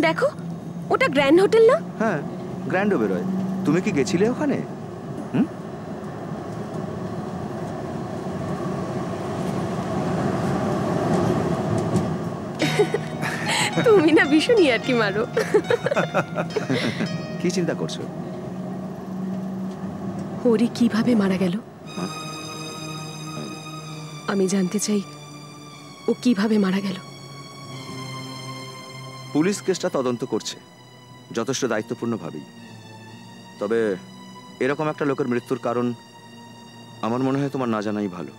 দেখো, ওটা grand hotel না? হ্যাঁ, গ্র্যান্ডও বেরোয়। তুমি কি গেছিলে ওখানে? তুমি না ভীষণই আর কি মারো। কি চিন্তা করছো? হরি কিভাবে মারা গেল? আমি জানতে চাই ও কিভাবে মারা গেল। পুলিশ কেসটা তদন্ত করছে যথেষ্ট দায়িত্বপূর্ণভাবেই। তবে এরকম একটা লোকের মৃত্যুর কারণ আমার মনে হয় তোমার না জানাই ভালো।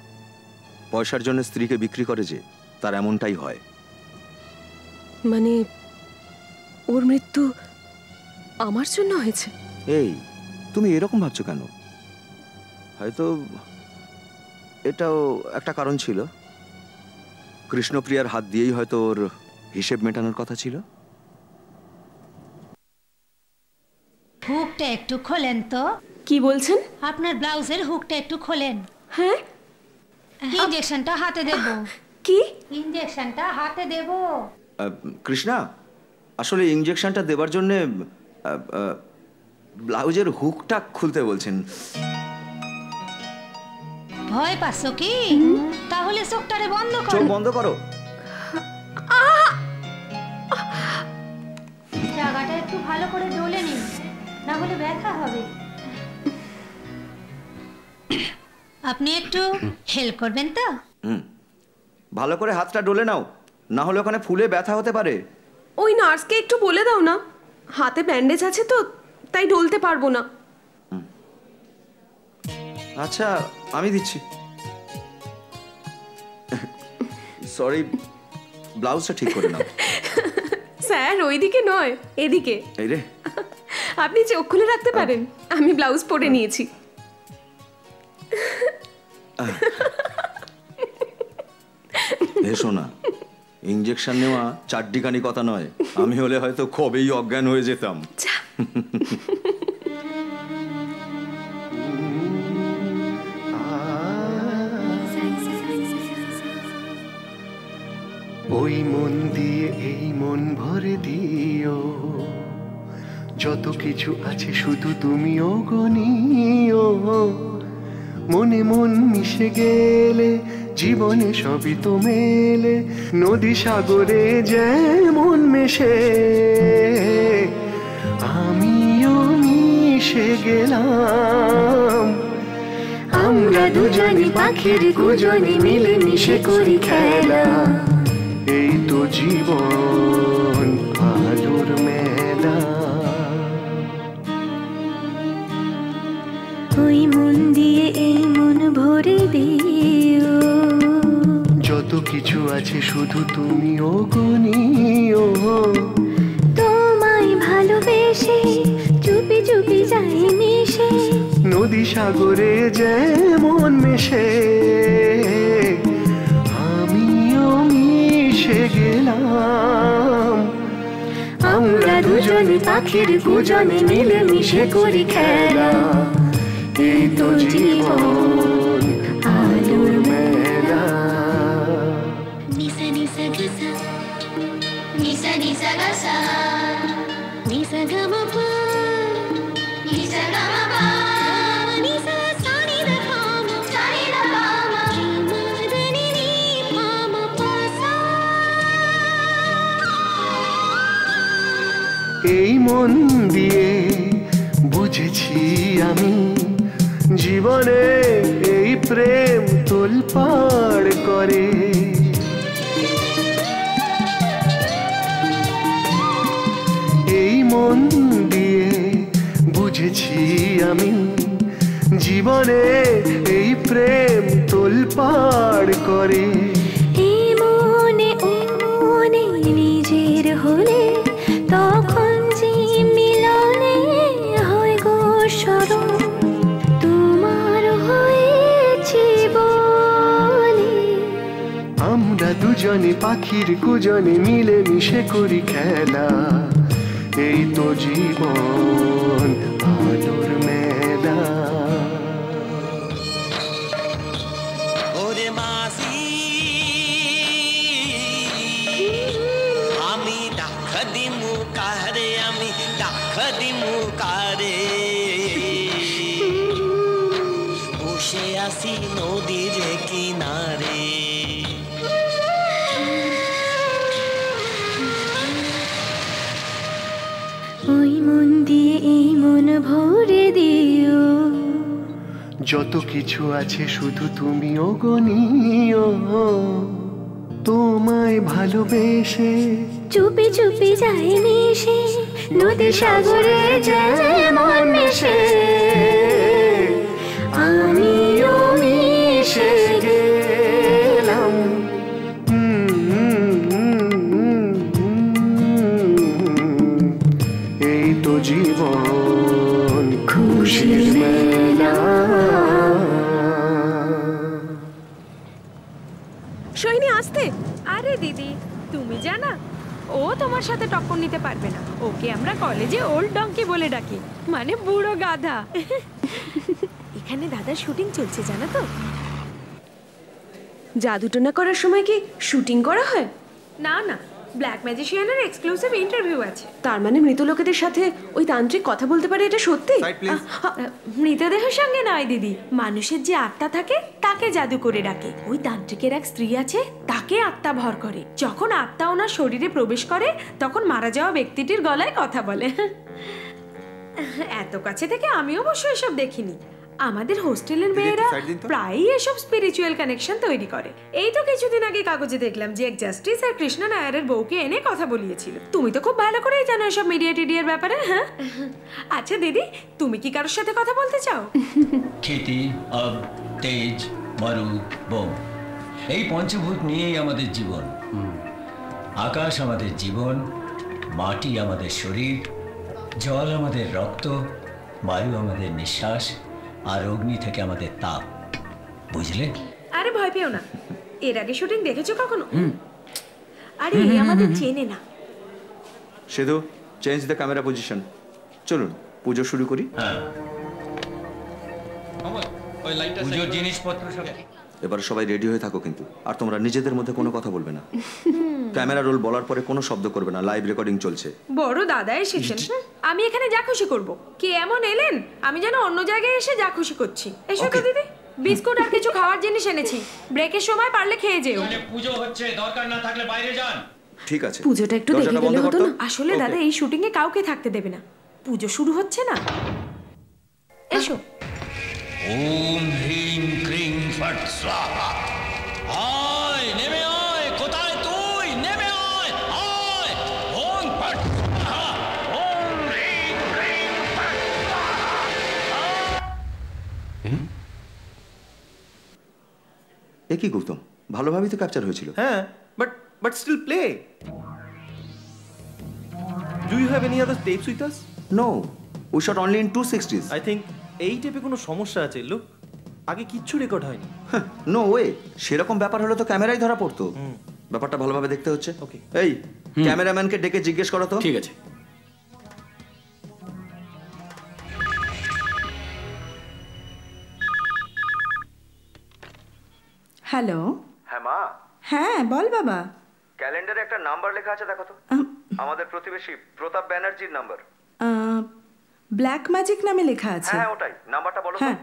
পয়সার জন্য স্ত্রীকে বিক্রি করে যে, তার এমনটাই হয়। মানে ওর মৃত্যু আমার জন্য হয়েছে? এই, তুমি এরকম ভাবছো কেন? হয়তো এটাও একটা কারণ ছিল। কৃষ্ণপ্রিয়ার হাত দিয়েই হয়তো ওর হিসেব মেটানোর কথা ছিল। হুকটা একটু খোলেন তো। কি বলছেন? আপনার ব্লাউজের হুকটা একটু খোলেন। হ্যাঁ, ইনজেকশনটা হাতে দেব। কি? ইনজেকশনটা হাতে দেব। কৃষ্ণা, আসলে ইনজেকশনটা দেবার জন্য ব্লাউজের হুকটা খুলতে বলছেন। ভয় পাচ্ছ কি? তাহলে চোখটারে বন্ধ করো। চোখ বন্ধ করো। জায়গাটা একটু ভালো করে ডলে নিন, না হলে ব্যথা হবে। আপনি একটু হেল্প করবেন তো? ভালো করে হাতটা ডলে নাও, না হলে ওখানে ফুলে ব্যথা হতে পারে। ওই নার্সকে একটু বলে দাও না, হাতে ব্যান্ডেজ আছে তো, তাই ডলতে পারবো না। আচ্ছা, আমি দিচ্ছি। সরি, ব্লাউজটা ঠিক করে নাও। স্যার, ওইদিকে নয়, এদিকে। এই রে, আপনি চোখ খুলে রাখতে পারেন, আমি ব্লাউজ পরে নিয়েছি। এসো না, ইঞ্জেকশন নেওয়া চারটিখানি কথা নয়। আমি হলে হয়তো কবেই অজ্ঞান হয়ে যেতাম। ওই মন দিয়ে এই মন ভরে দিও, যত কিছু আছে শুধু তুমিও গনিও। মনে মন মিশে গেলে জীবনে সবই তো মেলে, নদী সাগরে যেমন মেশে আমিও মিশে গেলাম। আমরা দুজনে পাখির কুজনে মিলে মিশে করি খেলা, এই তো জীবন আলোর মেলা। ওই মন দিয়ে এই মন ভরে দিও, যত কিছু আছে শুধু তুমিও গনিও। তোমায় ভালোবেসে চুপি চুপি যাই মিশে, নদী সাগরে যেমন মেশে আমিও মিশে গেলাম। আমরা দুজনে পাখির কুজনে মিলে মিশে করি খেলা, এই তো জীবন আলোর মেলা। নিসা নিসা গসা, নিসা নিসা গসা, নিসা গামা পা, নিসা গামা পা, নিসা সানি দা পামা, সানি দা পামা, মদনি নি পামা পাসা। এই মন দিয়ে বুঝেছি আমি, জীবনে এই প্রেম তোলপাড় করে। এই মন দিয়ে বুঝেছি আমি, জীবনে এই প্রেম তোলপাড় করে। এই মনে ও মনে নিজের হলে তখন যে মিলনে হয় গো স্মরণ, তোমার হয়েছি বলে। আমরা দুজনে পাখির কুজনে মিলে মিশে করি খেলা, এই তো জীবন আলোর মেলা। ওরে মাঝি খাদি মুকারে বসে আসি নদীর কিনারে ওই মন দিয়ে এই মন ভরে দিও যত কিছু আছে শুধু তুমি অগণীয় তোমায় ভালোবেসে চুপি চুপি যাই মিশে নদী সাগরে যেমন মিশে আমিও মিশে গেলাম এই তো জীবন খুশির মেলা সোহিনী আসতে। আরে দিদি, তুমি জানা ও তোমার সাথে টক্কর নিতে পারবে না। ওকে আমরা কলেজে ওল্ড ডঙ্কি বলে ডাকি, মানে বুড়ো গাধা। এখানে দাদার শুটিং চলছে জানো তো। জাদুটোনা করার সময় কি শুটিং করা হয়? না না, ব্ল্যাক ম্যাজিশিয়ানের এক্সক্লুসিভ ইন্টারভিউ আছে। তার মানে মৃত লোকেদের সাথে ওই তান্ত্রিক কথা বলতে পারে, এটা সত্যি? মৃতদেহের সঙ্গে নয় দিদি, মানুষের যে আত্মা থাকে তাকে জাদু করে ডাকে। ওই তান্ত্রিকের এক স্ত্রী আছে, তাকে আত্মা ভর করে। যখন আত্মা ওনার শরীরে প্রবেশ করে তখন মারা যাওয়া ব্যক্তিটির গলায় কথা বলে। এত কাছে থেকে আমি অবশ্য এসব দেখিনি। আমাদের হোস্টেলের মেয়েরা প্রায়ই এসব স্পিরিচুয়াল কানেকশন তৈরি করে। এই তো কিছুদিন আগে কাগজে দেখলাম যে এক জাস্টিস আর কৃষ্ণ নায়ারের বউকে এনে কথা বলিয়েছিল। তুমি তো খুব ভালো করেই জানো এসব মিডিয়া টিডিয়ার ব্যাপারে। হ্যাঁ, আচ্ছা দিদি, তুমি কি কারোর সাথে কথা বলতে চাও? ক্ষিতি, আব, তেজ, মরু, বোম, এই পঞ্চভূত নিয়েই আমাদের জীবন। আকাশ আমাদের জীবন, মাটি আমাদের শরীর, জল আমাদের রক্ত, বায়ু আমাদের নিঃশ্বাস, আর অগ্নি থেকে আমাদের তাপ। বুঝলে? আরে ভয় পেও না, এর আগে শুটিং দেখেছো কখনো? আরে এই আমাদের চেনে না। সেদু, চেঞ্জ দ্য ক্যামেরা পজিশন। চলুন পুজো শুরু করি। হ্যাঁ, পুজোর জিনিসপত্র সব। এবার সবাই রেডি হয়ে থাকো কিন্তু, আর তোমরা নিজেদের মধ্যে কোনো কথা বলবে না। ক্যামেরা রোল বলার পরে কোনো শব্দ করবে না, লাইভ রেকর্ডিং চলছে। বড় দাদা এসেছেন, আমি এখানে যা খুশি করব। কে এমন এলেন আমি যেন অন্য জায়গায় এসে যা খুশি করছি। এসো তো দিদি, বিস্কুট আর কিছু খাওয়ার জিনিস এনেছি, ব্রেকের সময় পারলে খেয়ে যেও। পুজো হচ্ছে, দরকার না থাকলে বাইরে যান। ঠিক আছে, পুজোটা একটু দেখে গেলে হতো না? আসলে দাদা এই শুটিং এ কাউকে থাকতে দেবে না, পুজো শুরু হচ্ছে না। এসো। ওম হ্রিং ক্রিং ফট স্বাহা। আয় নেমে আয়, কোথায় তুই? নেমে আয়, আয়। ওম ফট স্বাহা, ওম হ্রিং ক্রিং ফট স্বাহা। এ কি গৌতম, ভালোভাবেই তো ক্যাপচার হয়েছিল। হ্যাঁ, but still play. Do you have any other tapes with us? No, we shot only in 260s. I think এই টেপে কোনো সমস্যা আছে। লুক, আগে কিচ্ছু রেকর্ড হয়নি। নো ওয়ে, সেরকম ব্যাপার হলে তো ক্যামেরাই ধরা পড়তো। ব্যাপারটা ভালোভাবে দেখতে হচ্ছে। ওকে, এই ক্যামেরাম্যানকে ডেকে জিজ্ঞেস করো তো। ঠিক আছে। হ্যালো। হ্যাঁ মা। হ্যাঁ বল বাবা। ক্যালেন্ডারে একটা নাম্বার লেখা আছে, দেখো তো। আমাদের প্রতিবেশী প্রতাপ ব্যানার্জির নাম্বার। ব্ল্যাক ম্যাজিক নামে লেখা আছে। হ্যাঁ ওটাই, নাম্বারটা বলো। হ্যাঁ,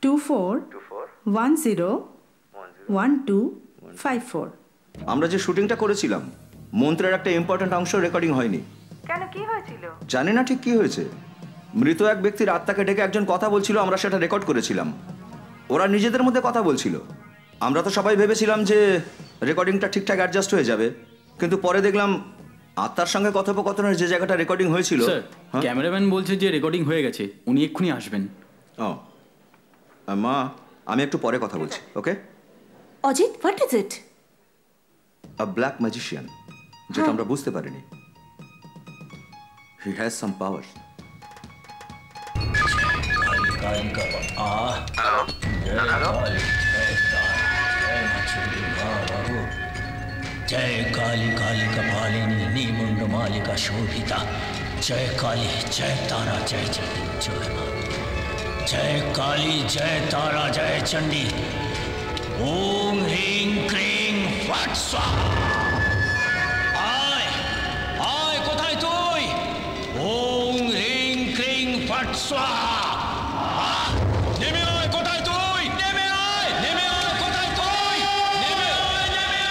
24101254। আমরা যে শুটিংটা করেছিলাম, মন্ত্রের একটা ইম্পর্ট্যান্ট অংশ রেকর্ডিং হয়নি। কেন, কি হয়েছিল? জানি না ঠিক কি হয়েছে। মৃত এক ব্যক্তির আত্মাকে ডেকে একজন কথা বলছিল, আমরা সেটা রেকর্ড করেছিলাম। ওরা নিজেদের মধ্যে কথা বলছিল। আমরা তো সবাই ভেবেছিলাম যে রেকর্ডিংটা ঠিকঠাক অ্যাডজাস্ট হয়ে যাবে, কিন্তু পরে দেখলাম আত্মার সঙ্গে কথোপকথনের যে জায়গাটা রেকর্ডিং হয়েছিল। ক্যামেরাম্যান বলছে যে রেকর্ডিং হয়ে গেছে, উনি এক্ষুনি আসবেন। ও মা, আমি একটু পরে কথা বলছি। Okay Ajit, what is it? A black magician, যেটা আমরা বুঝতে পারিনি। He has some power. Jai Kali काली कपालिनी नीमुंड मालिका शोभिता। जय काली जय तारा जय चंडी। जय मां। जय काली जय तारा जय चंडी। ओम ह्रीं क्रीं फट स्वाहा। आय आय, कोথায় তুই? ओम স্বাহা। নেমে আয়, কোথায় তুই? নেমে আয়, নেমে আয়, কোথায় তুই? নেমে আয়, নেমে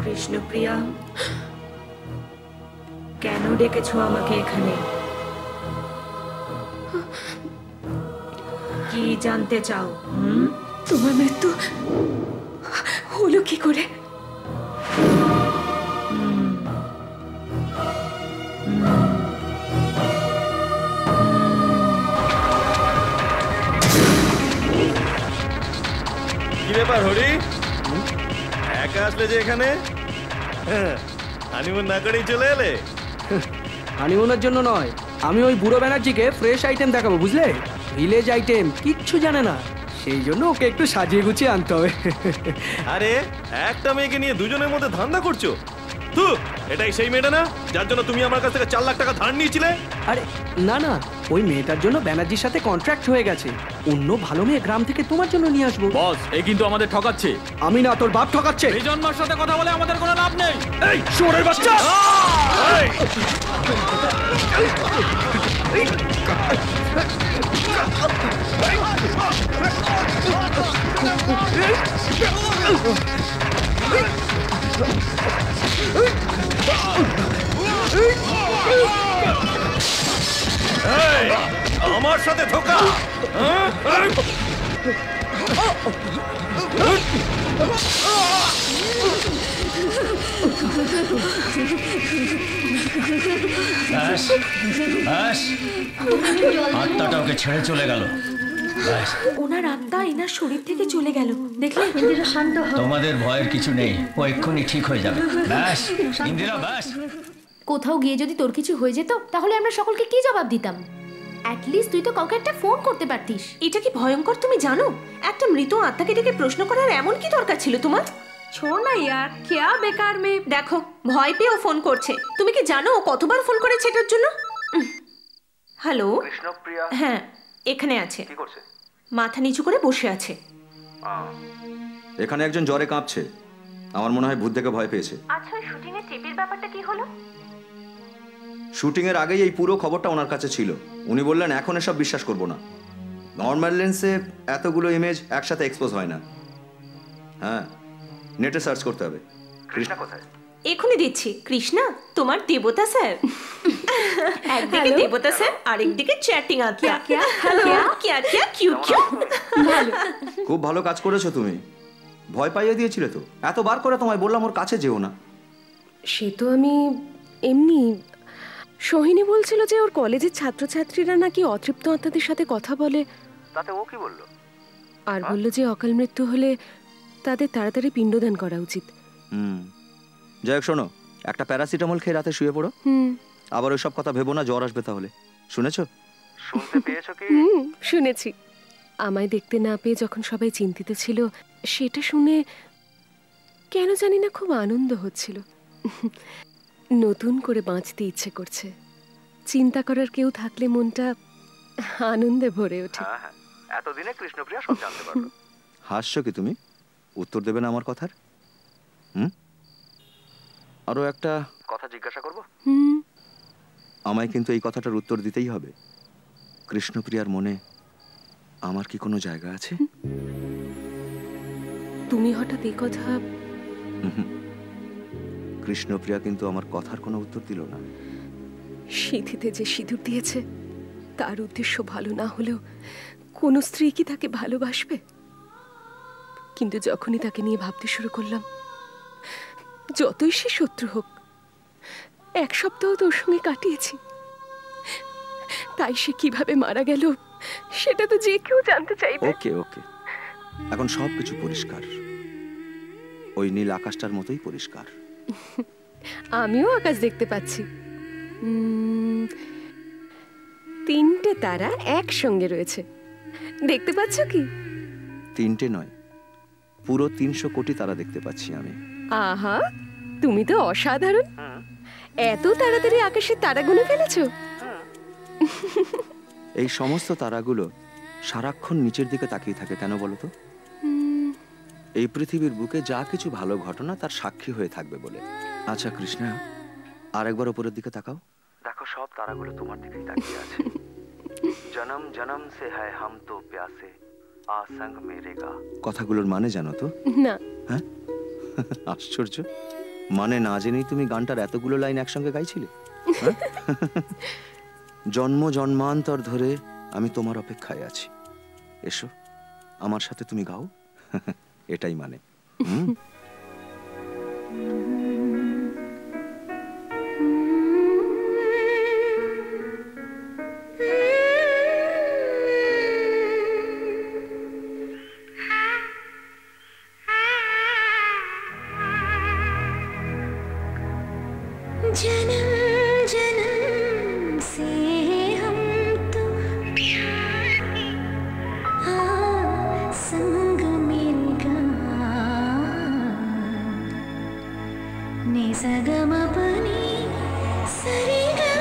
কৃষ্ণপ্রিয়া, কেন ডেকেছো আমাকে এখানে? কি জানতে চাও? তোমার মৃত্যু হলো কি করে? কি ব্যাপার হরি, একা আসলে যে এখানে? হানিমুন না করেই চলে এলে? হানিমুনের জন্য নয়, আমি ওই বুড়ো ব্যানার্জিকে ফ্রেশ আইটেম দেখাবো, বুঝলে? ভিলেজ আইটেম কিচ্ছু জানে না, সেই জন্য ওকে একটু সাজিয়ে গুছিয়ে আনতে হবে। আরে একটা মেয়েকে নিয়ে দুজনের মধ্যে ধান্দা করছো? তু এটাই সেই মেয়েটা না যার জন্য তুমি আমার কাছ থেকে 4 লাখ টাকা ধার নিয়েছিলে? আরে না না, ওই মেয়েটার জন্য ব্যানার্জির সাথে কন্ট্রাক্ট হয়ে গেছে, অন্য ভালো মেয়ে গ্রাম থেকে তোমার জন্য নিয়ে আসবো। বস, এই কিন্তু আমাদের ঠকাচ্ছে। আমি না, তোর বাপ ঠকাচ্ছে। এই জন্মার সাথে কথা বলে আমাদের কোনো লাভ নেই। এই শুয়োরের বাচ্চা! আমার সাথে ধোকা! ব্যাস ব্যাস, আত্মাটা ওকে ছেড়ে চলে গেল। ব্যাস, ওনার আত্মা এনার শরীর থেকে চলে গেল, দেখলে? ইন্দিরা শান্ত হও। তোমাদের ভয়ের কিছু নেই, ও এক্ষুনি ঠিক হয়ে যাবে। ব্যাস ইন্দিরা, ব্যাস। কোথাও গিয়ে যদি তোর কিছু হয়ে যেত তাহলে আমরা সকলকে কি জবাব দিতাম? অ্যাটলিস্ট তুই তো কাউকে একটা ফোন করতে পারতিস। এটা কি ভয়ঙ্কর তুমি জানো? একটা মৃত আত্মাকে ডেকে প্রশ্ন করার এমন কি দরকার ছিল তোমার? ছোড় না ইয়ার, কেয়া বেকার মেয়ে। দেখো, ভয় পেয়েও ফোন করছে। তুমি কি জানো ও কতবার ফোন করেছে এটার জন্য? হ্যালো কৃষ্ণপ্রিয়া, হ্যাঁ, এখানে আছে, কি করছে? মাথা নিচু করে বসে আছে। এখানে একজন জ্বরে কাঁপছে, আমার মনে হয় ভূত দেখে ভয় পেয়েছে। আচ্ছা, ওই শুটিং এর টেপের ব্যাপারটা কি হলো? শুটিং এর আগেই এই পুরো খবরটা ওনার কাছে ছিল। উনি বললেন এখন এসব বিশ্বাস করবো না, নর্মাল লেন্সে এতগুলো ইমেজ একসাথে এক্সপোজ হয় না। হ্যাঁ, নেটে সার্চ করতে হবে। কৃষ্ণা কোথায়? এখনই দিচ্ছি। কৃষ্ণা তোমার দেবতা স্যার। একদিকে দেবতা স্যার, আরেকদিকে চ্যাটিং আত্মা। খুব ভালো কাজ করেছো তুমি। ভয় পাইয়ে দিয়েছিলে তো, এতবার করে তোমায় বললাম ওর কাছে যেও না। সে তো আমি এমনি। সোহিনী বলছিল যে ওর কলেজের ছাত্রছাত্রীরা নাকি অতৃপ্ত আত্মাদের সাথে কথা বলে। তাতে ও কি বললো? আর বলল যে অকাল মৃত্যু হলে তাদের তাড়াতাড়ি পিণ্ডদান করা উচিত। যাই হোক, শোনো, একটা প্যারাসিটামল খেয়ে রাতে শুয়ে পড়ো। আবার ওইসব কথা ভেবো না, জ্বর আসবে তাহলে। শুনেছো? শুনতে পেয়েছো কি? শুনেছি। আমায় দেখতে না পেয়ে যখন সবাই চিন্তিত ছিল, সেটা শুনে কেন জানি না খুব আনন্দ হচ্ছিল। নতুন করে বাঁচতে ইচ্ছে করছে। চিন্তা করার কেউ থাকলে মনটা আনন্দে ভরে ওঠে। এতদিনে কৃষ্ণপ্রিয়া সব জানতে পারলো। হাসছো কি তুমি? উত্তর দেবে না আমার কথার? আরো একটা কথা জিজ্ঞাসা করবো? আমায় কিন্তু এই কথাটার উত্তর দিতেই হবে। কৃষ্ণপ্রিয়ার মনে আমার কি কোনো জায়গা আছে? তুমি হঠাৎ এই কথা? কৃষ্ণপ্রিয়া কিন্তু আমার কথার কোনো উত্তর দিল না। সিঁথিতে যে সিঁদুর দিয়েছে তার উদ্দেশ্য ভালো না হলেও কোনো স্ত্রী কি তাকে ভালোবাসবে? কিন্তু যখনই তাকে নিয়ে ভাবতে শুরু করলাম, যতই সে শত্রু হোক, 1 সপ্তাহ তোর সঙ্গে কাটিয়েছি, তাই সে কিভাবে মারা গেল সেটা তো যে কেউ জানতে চাইবে। ওকে ওকে, এখন সবকিছু পরিষ্কার, ওই নীল আকাশটার মতোই পরিষ্কার। আমিও আকাশ দেখতে পাচ্ছি। 3টে তারা একসঙ্গে রয়েছে, দেখতে পাচ্ছ কি? 3টে নয়, পুরো 300 কোটি তারা দেখতে পাচ্ছি আমি। আহা, তুমি তো অসাধারণ। এত তাড়াতাড়ি আকাশের তারা গুনে ফেলেছো। এই সমস্ত তারাগুলো সারাক্ষণ নিচের দিকে তাকিয়ে থাকে কেন বলো তো? এই পৃথিবীর বুকে যা কিছু ভালো ঘটনা তার সাক্ষী হয়ে থাকবে বলে। আচ্ছা কৃষ্ণা, আরেকবার উপরের দিকে তাকাও, দেখো সব তারাগুলো তোমার দিকেই তাকিয়ে আছে। জনম জনম সে হ্যায় হাম তো প্যাসে আ সঙ্গ মেরেগা। কথাগুলোর মানে জানো তো? না। হ্যাঁ, আশ্চর্য, মানে না জেনেই তুমি গানটার এতগুলো লাইন একসঙ্গে গাইছিলে? হ্যাঁ? জন্ম জন্মান্তর ধরে আমি তোমার অপেক্ষায় আছি, এসো আমার সাথে তুমি গাও। এটাই মানে। जन्म जन्म से हम तो संग मिलगा ने सगम अपनी सरिगा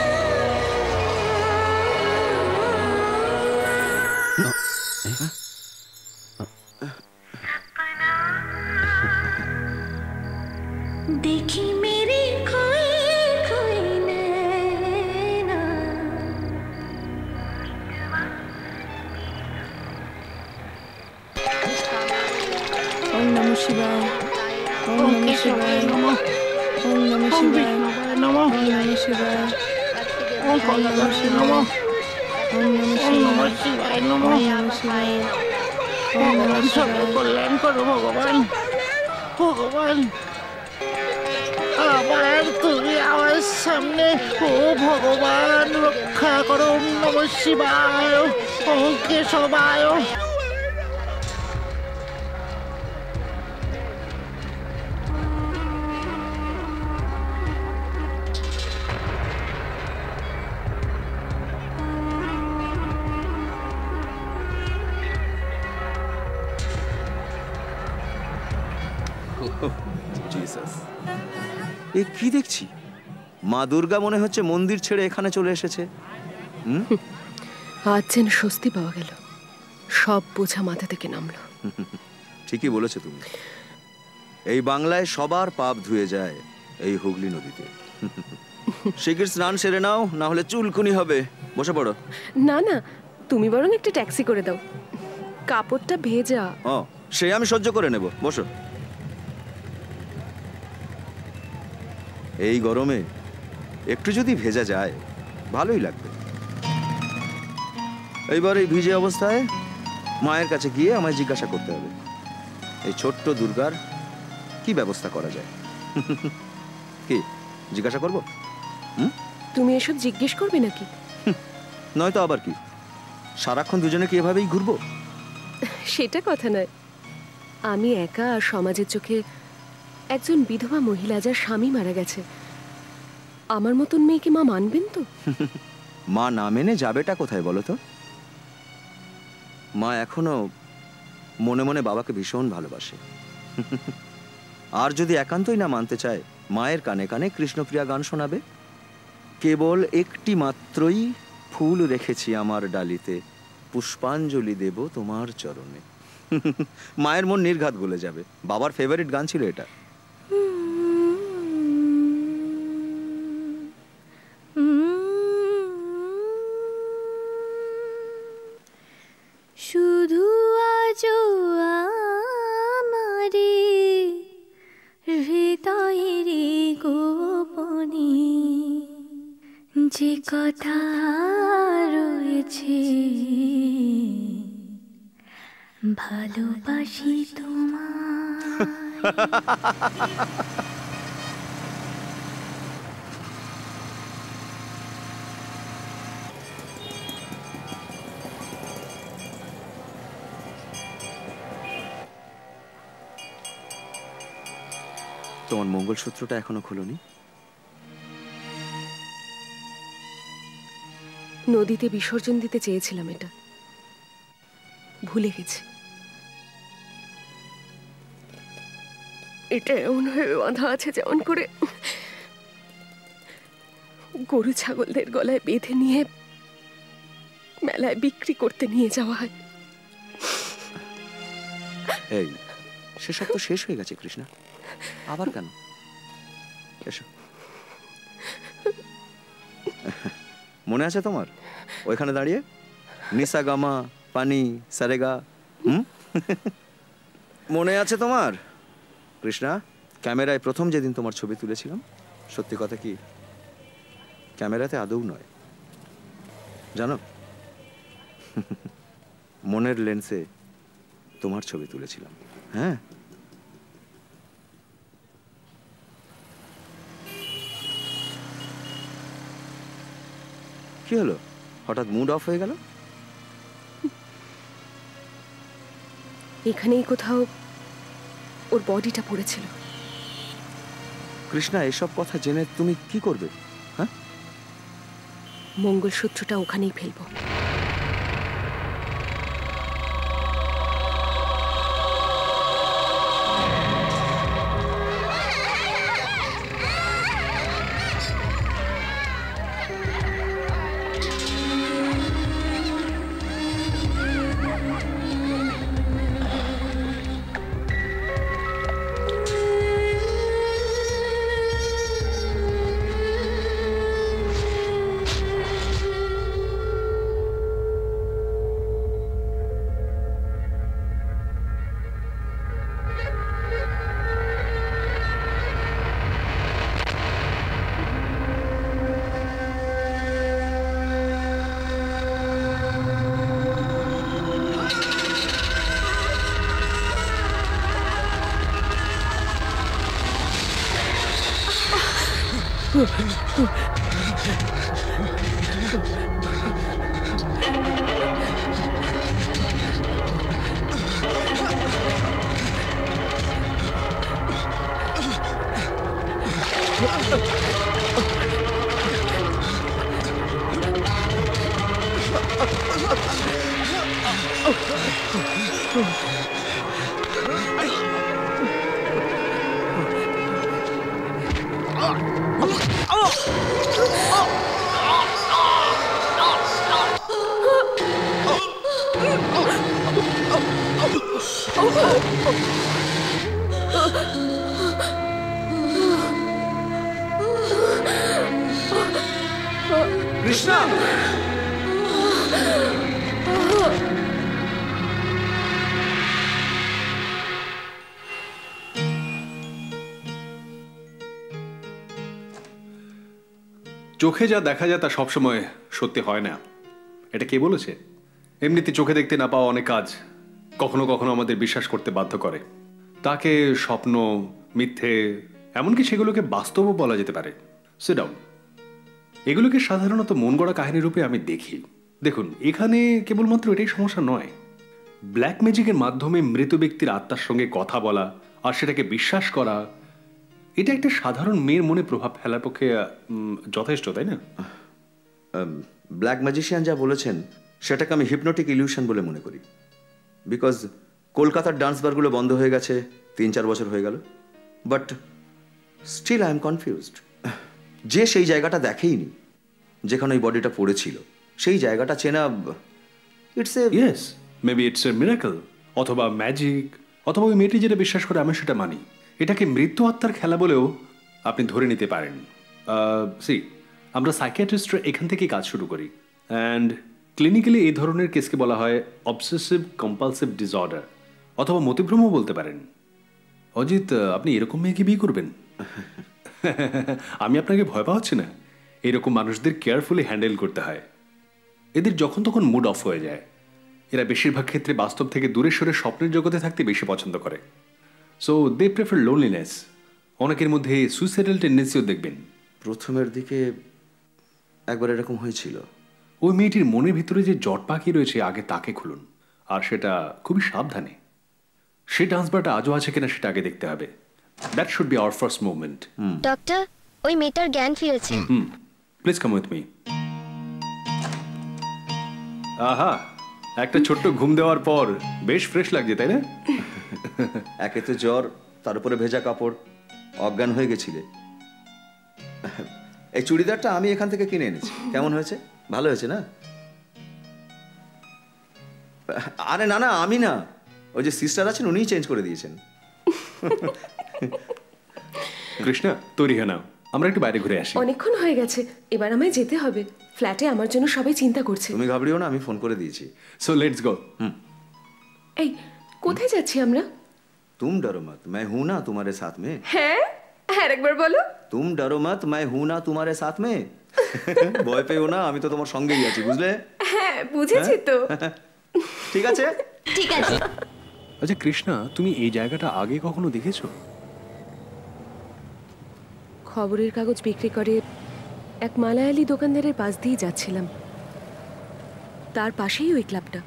देखी मेरी शिवाय ओम नमः शिवाय नमः ओम नमः शिवाय नमः ओम नमः शिवाय ओम नमः शिवाय ओम नमः शिवाय नमः ओम नमः शिवाय ओम नमः शिवाय कल्याण करो भगवान भगवान আবার তুমি আমার সামনে ও ভগবান রক্ষা করো ওম নমঃ শিবায় ওম কেশবায় এ কি দেখছি? মা দুর্গা মনে হচ্ছে মন্দির ছেড়ে এখানে চলে এসেছে। আজ যেন স্বস্তি পাওয়া গেল, সব বোঝা মাথা থেকে নামলো। ঠিকই বলেছো তুমি, এই বাংলায় সবার পাপ ধুয়ে যায় এই হুগলি নদীতে। শিগগির স্নান সেরে নাও, না হলে চুলকুনি হবে। বসে পড়ো। না না, তুমি বরং একটা ট্যাক্সি করে দাও, কাপড়টা ভেজা। ও, সে আমি সহ্য করে নেব, বসো। এই গরমে একটু যদি ভেজা যায় ভালোই লাগবে। এইবার এই ভিজে অবস্থায় মায়ের কাছে গিয়ে আমায় জিজ্ঞাসা করতে হবে এই ছোট্ট দুর্গার কি ব্যবস্থা করা যায়। কি জিজ্ঞাসা করব? তুমি এসব জিজ্ঞেস করবে নাকি? নয়তো আবার কি, সারাক্ষণ দুজনে কি এভাবেই ঘুরবো? সেটা কথা নয়, আমি একা আর সমাজের চোখে একজন বিধবা মহিলা যার স্বামী মারা গেছে, আমার মতন মেয়েকে মা মানবেন তো? মা না মেনে যাবেটা কোথায় বলো তো? মা এখনো মনে মনে বাবাকে ভীষণ ভালোবাসে। আর যদি একান্তই না মানতে চায়, মায়ের কানে কানে কৃষ্ণপ্রিয়া গান শোনাবে। কেবল একটি মাত্রই ফুল রেখেছি আমার ডালিতে, পুষ্পাঞ্জলি দেব তোমার চরণে। মায়ের মন নির্ঘাত গলে যাবে। বাবার ফেভারিট গান ছিল এটা। শুধু আজো আমারে হৃদয়ের গোপনে যে কথা রয়েছে, ভালোবাসি তোমায়। তোমার মঙ্গলসূত্রটা এখনো খোলনি? নদীতে বিসর্জন দিতে চেয়েছিলাম, এটা ভুলে গেছি। এটা এমন ভাবে বাঁধা আছে যেমন করে গরু ছাগলদের গলায় বেঁধে নিয়ে মেলায় বিক্রি করতে নিয়ে যাওয়া হয়। এই সেসব তো শেষ হয়ে গেছে কৃষ্ণা, আবার কেন? এসো। মনে আছে তোমার ওইখানে দাঁড়িয়ে নিসা গামা পানি সারেগা? মনে আছে তোমার কৃষ্ণা? ক্যামেরায় প্রথম যেদিন তোমার ছবি তুলেছিলাম, সত্যি কথা কি ক্যামেরাতে আদৌ নয়, জানো, মনের লেন্সে তোমার ছবি তুলেছিলাম। হ্যাঁ, কি হলো, হঠাৎ মুড অফ হয়ে গেল? এখানেই কোথাও ওর বডিটা পড়েছিল। কৃষ্ণা, এসব কথা জেনে তুমি কি করবে? হ্যাঁ, মঙ্গলসূত্রটা ওখানেই ফেলবো। কৃষ্ণা, চোখে যা দেখা যায় তা সবসময় সত্যি হয় না, এটা কে বলেছে? এমনিতে চোখে দেখতে না পাওয়া অনেক কাজ কখনো কখনো আমাদের বিশ্বাস করতে বাধ্য করে। তাকে স্বপ্ন, মিথ্যে, এমনকি সেগুলোকে বাস্তবও বলা যেতে পারে। Sit down. এগুলোকে সাধারণত মন গড়া কাহিনী রূপে আমি দেখি। দেখুন, এখানে কেবলমাত্র এটাই সমস্যা নয়। ব্ল্যাক ম্যাজিকের মাধ্যমে মৃত ব্যক্তির আত্মার সঙ্গে কথা বলা আর সেটাকে বিশ্বাস করা, এটা একটা সাধারণ মেয়ের মনে প্রভাব ফেলার পক্ষে যথেষ্ট, তাই না? ব্ল্যাক ম্যাজিশিয়ান যা বলেছেন সেটাকে আমি হিপনোটিক ইলিউশন বলে মনে করি। বিকজ কলকাতার ডান্স বারগুলো বন্ধ হয়ে গেছে 3-4 বছর হয়ে গেল, but still I am confused. যে সেই জায়গাটা দেখেইনি যেখানে ওই বডিটা পড়েছিল, সেই জায়গাটা চেনা, it's a yes, maybe it's a miracle, অথবা ম্যাজিক, অথবা ওই মেয়েটি যেটা বিশ্বাস করে আমি সেটা মানি। এটাকে মৃত্যু আত্মার খেলা বলেও আপনি ধরে নিতে পারেন। আমরা সাইকিয়াট্রিস্টরা এখান থেকেই কাজ শুরু করি, অ্যান্ড ক্লিনিক্যালি এই ধরনের কেসকে বলা হয় অবসেসিভ কম্পালসিভ ডিসঅর্ডার, অথবা মতিভ্রমও বলতে পারেন। অজিত, আপনি এরকম মেয়েকে বিয়ে করবেন? আমি আপনাকে ভয় পাচ্ছি না। এরকম মানুষদের কেয়ারফুলি হ্যান্ডেল করতে হয়। এদের যখন তখন মুড অফ হয়ে যায়। এরা বেশিরভাগ ক্ষেত্রে বাস্তব থেকে দূরে সরে স্বপ্নের জগতে থাকতে বেশি পছন্দ করে। So they prefer loneliness. অনেকের মধ্যে সুইসাইডাল টেন্ডেন্সিও দেখবেন। প্রথমের দিকে একবার এরকম হয়েছিল। ওই মেয়েটির মনের ভিতরে যে জট পাখি রয়েছে আগে তাকে খুলুন, আর সেটা খুবই সাবধানে। সে ডান্স বারটা আজও আছে কিনা সেটা আগে দেখতে হবে। That should be our first movement. Doctor, ওই মেয়েটার জ্ঞান ফিরেছে। Please come with me. আহা, একটা ছোট্ট ঘুম দেওয়ার পর বেশ ফ্রেশ লাগছে, তাই না? একে তো জ্বর, তার উপরে ভেজা কাপড়, অজ্ঞান হয়ে গেছিলে। এই চুড়িদারটা আমি এখান থেকে কিনে এনেছি। কেমন হয়েছে? ভালো হয়েছে না? আরে না না, আমি না, ওই যে সিস্টার আছেন উনিই চেঞ্জ করে দিয়েছেন। কৃষ্ণা তৈরি হয়ে নাও, আমরা একটু বাইরে ঘুরে আসি। অনেকক্ষণ হয়ে গেছে, এবার আমায় যেতে হবে। ফ্ল্যাটে আমার জন্য সবাই চিন্তা করছে। তুমি ঘাবড়িও না, আমি ফোন করে দিয়েছি। So let's go. এই কোথায় যাচ্ছি আমরা? तुम डरो मत मैं हूं ना तुम्हारे साथ में। হ্যাঁ আরেকবার বলো। तुम डरो मत मैं हूं ना तुम्हारे साथ में। ভয় পেও না, আমি তো তোমার সঙ্গেই আছি, বুঝলে? হ্যাঁ বুঝেছি তো। ঠিক আছে ঠিক আছে। আচ্ছা কৃষ্ণা, তুমি এই জায়গাটা আগে কখনো দেখেছো? খবরের কাগজ বিক্রি করে এক মালায়ালি দোকানদারের পাশ দিয়ে যাচ্ছিলাম, তার পাশেই ওই ক্লাবটা।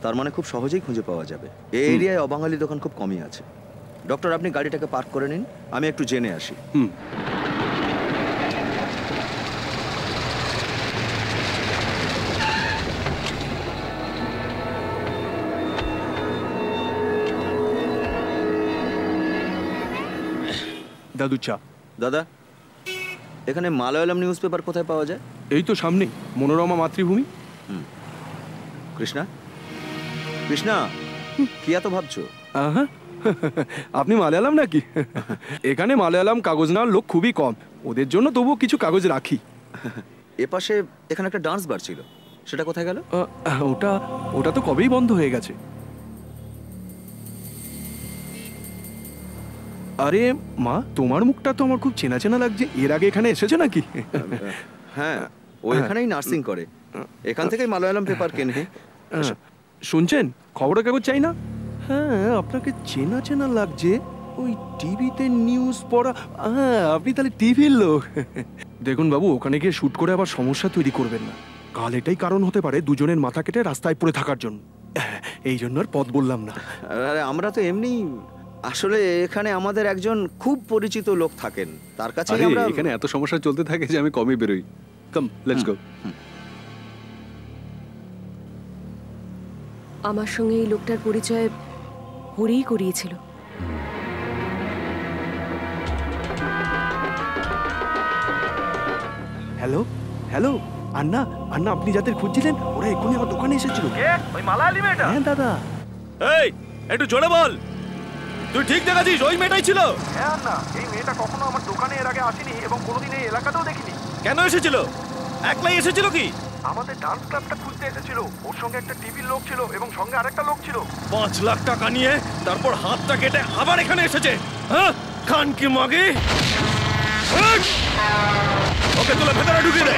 তার মানে খুব সহজেই খুঁজে পাওয়া যাবে। এই এরিয়ায় অবাঙালি দোকান খুব কমই আছে। ডক্টর আপনি গাড়িটাকে পার্ক করে নিন, আমি একটু জেনে আসি। দাদু চা। দাদা এখানে মালয়ালম নিউজ পেপার কোথায় পাওয়া যায়? এই তো সামনে মনোরমা মাতৃভূমি। কৃষ্ণা কৃষ্ণা কি এত ভাবছো? আপনি মালয়ালম নাকি? এখানে মালয়ালম কাগজ নেওয়ার লোক খুবই কম, ওদের জন্য তবুও কিছু কাগজ রাখি। এপাশে এখানে একটা ডান্স বার ছিল, সেটা কোথায় গেল? ওটা ওটা তো কবেই বন্ধ হয়ে গেছে। আরে মা, তোমার মুখটা তো আমার খুব চেনা চেনা লাগছে। এর আগে এখানে এসেছো নাকি? হ্যাঁ ও এখানেই নার্সিং করে, এখান থেকেই মালয়ালম পেপার কেনে। শুনছেন, খবরের কাগজ চাই না? হ্যাঁ আপনাকে চেনা চেনা লাগছে, ওই টিভিতে নিউজ পড়া। হ্যাঁ আপনি তাহলে টিভির লোক। দেখুন বাবু, ওখানে গিয়ে শুট করে আবার সমস্যা তৈরি করবেন না। কাল এটাই কারণ হতে পারে দুজনের মাথা কেটে রাস্তায় পড়ে থাকার জন্য। এই জন্য আর পথ বললাম না। আরে আমরা তো এমনি, আসলে এখানে আমাদের একজন খুব পরিচিত লোক থাকেন, তার কাছে আমরা। এখানে এত সমস্যা চলতে থাকে যে আমি কমই বেরোই। Come let's go. আমার সঙ্গে এই লোকটার পরিচয় হরিই করিয়েছিল। হ্যালো হ্যালো, আন্না আন্না, আপনি যাদের খুঁজছিলেন ওরা এক্ষুনি আমার দোকানে এসেছিল। ওই মালায়ালি মেয়েটা? হ্যাঁ দাদা। এই একটু জোরে বল, তুই ঠিক দেখাচ্ছিস? ওই মেয়েটাই ছিল? হ্যাঁ আন্না, এই মেয়েটা কখনো আমার দোকানে এর আগে আসেনি এবং কোনোদিন এই এলাকাতেও দেখিনি। কেন এসেছিল? একলাই এসেছিল কি? আমাদের ডান্স ক্লাবটা খুঁজতে এসেছিল, ওর সঙ্গে একটা টিভির লোক ছিল এবং সঙ্গে আরেকটা লোক ছিল। 5 লাখ টাকা নিয়ে তারপর হাতটা কেটে আবার এখানে এসেছে। হ্যাঁ খান কি মাগি, ওকে তুলে ভেতরে ঢুকিয়ে দে।